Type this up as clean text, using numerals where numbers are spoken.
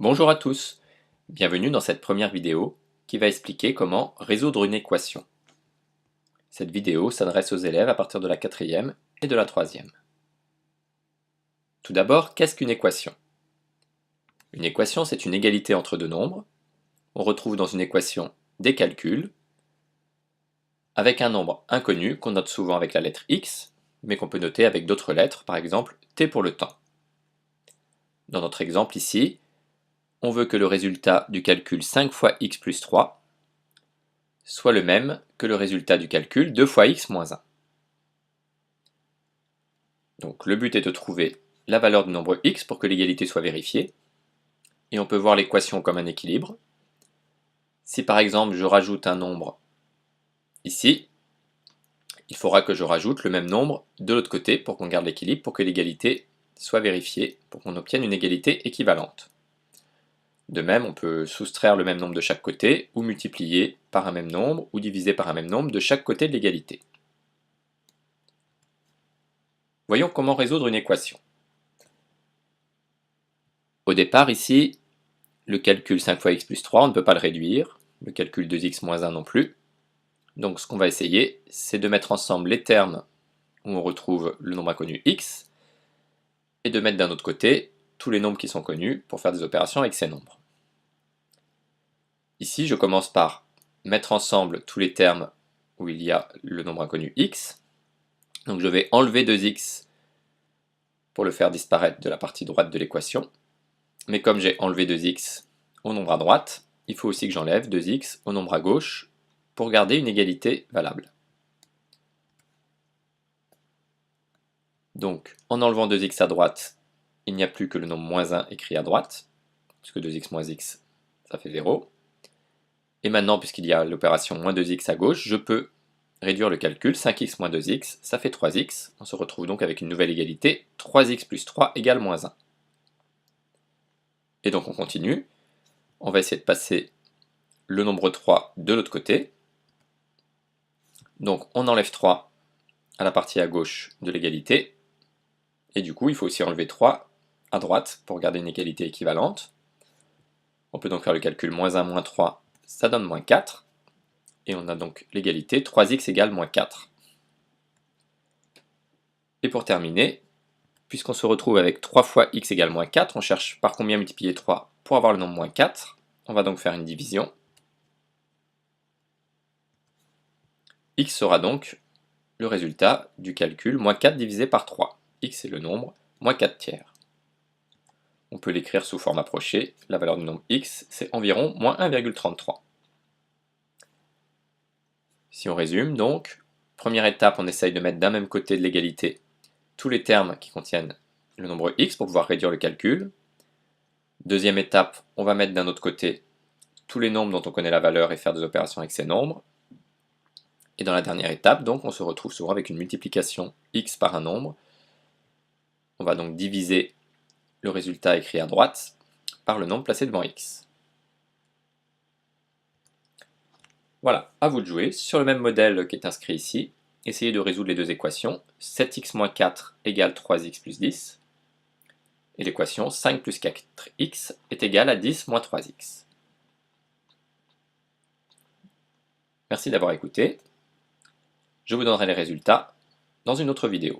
Bonjour à tous, bienvenue dans cette première vidéo qui va expliquer comment résoudre une équation. Cette vidéo s'adresse aux élèves à partir de la 4e et de la 3e. Tout d'abord, qu'est-ce qu'une équation? Une équation, c'est une égalité entre deux nombres. On retrouve dans une équation des calculs avec un nombre inconnu qu'on note souvent avec la lettre x, mais qu'on peut noter avec d'autres lettres, par exemple t pour le temps. Dans notre exemple ici, on veut que le résultat du calcul 5 fois x plus 3 soit le même que le résultat du calcul 2 fois x moins 1. Donc le but est de trouver la valeur du nombre x pour que l'égalité soit vérifiée. Et on peut voir l'équation comme un équilibre. Si par exemple je rajoute un nombre ici, il faudra que je rajoute le même nombre de l'autre côté pour qu'on garde l'équilibre, pour que l'égalité soit vérifiée, pour qu'on obtienne une égalité équivalente. De même, on peut soustraire le même nombre de chaque côté, ou multiplier par un même nombre, ou diviser par un même nombre de chaque côté de l'égalité. Voyons comment résoudre une équation. Au départ ici, le calcul 5 fois x plus 3, on ne peut pas le réduire, le calcul 2x moins 1 non plus. Donc ce qu'on va essayer, c'est de mettre ensemble les termes où on retrouve le nombre inconnu x, et de mettre d'un autre côté tous les nombres qui sont connus pour faire des opérations avec ces nombres. Ici, je commence par mettre ensemble tous les termes où il y a le nombre inconnu x. Donc je vais enlever 2x pour le faire disparaître de la partie droite de l'équation. Mais comme j'ai enlevé 2x au nombre à droite, il faut aussi que j'enlève 2x au nombre à gauche pour garder une égalité valable. Donc, en enlevant 2x à droite, il n'y a plus que le nombre moins 1 écrit à droite, puisque 2x moins x, ça fait 0. Et maintenant, puisqu'il y a l'opération moins 2x à gauche, je peux réduire le calcul. 5x moins 2x, ça fait 3x. On se retrouve donc avec une nouvelle égalité, 3x plus 3 égale moins 1. Et donc on continue. On va essayer de passer le nombre 3 de l'autre côté. Donc on enlève 3 à la partie à gauche de l'égalité. Et du coup, il faut aussi enlever 3 à droite pour garder une égalité équivalente. On peut donc faire le calcul moins 1 moins 3, ça donne moins 4. Et on a donc l'égalité 3x égale moins 4. Et pour terminer, puisqu'on se retrouve avec 3 fois x égale moins 4, on cherche par combien multiplier 3 pour avoir le nombre moins 4. On va donc faire une division. X sera donc le résultat du calcul moins 4 divisé par 3. X est le nombre moins 4 tiers. On peut l'écrire sous forme approchée. La valeur du nombre x, c'est environ moins 1,33. Si on résume donc, première étape, on essaye de mettre d'un même côté de l'égalité tous les termes qui contiennent le nombre x pour pouvoir réduire le calcul. Deuxième étape, on va mettre d'un autre côté tous les nombres dont on connaît la valeur et faire des opérations avec ces nombres. Et dans la dernière étape, donc, on se retrouve souvent avec une multiplication x par un nombre. On va donc diviser le résultat écrit à droite par le nombre placé devant x. Voilà, à vous de jouer. Sur le même modèle qui est inscrit ici, essayez de résoudre les deux équations. 7x moins 4 égale 3x plus 10. Et l'équation 5 plus 4x est égale à 10 moins 3x. Merci d'avoir écouté. Je vous donnerai les résultats dans une autre vidéo.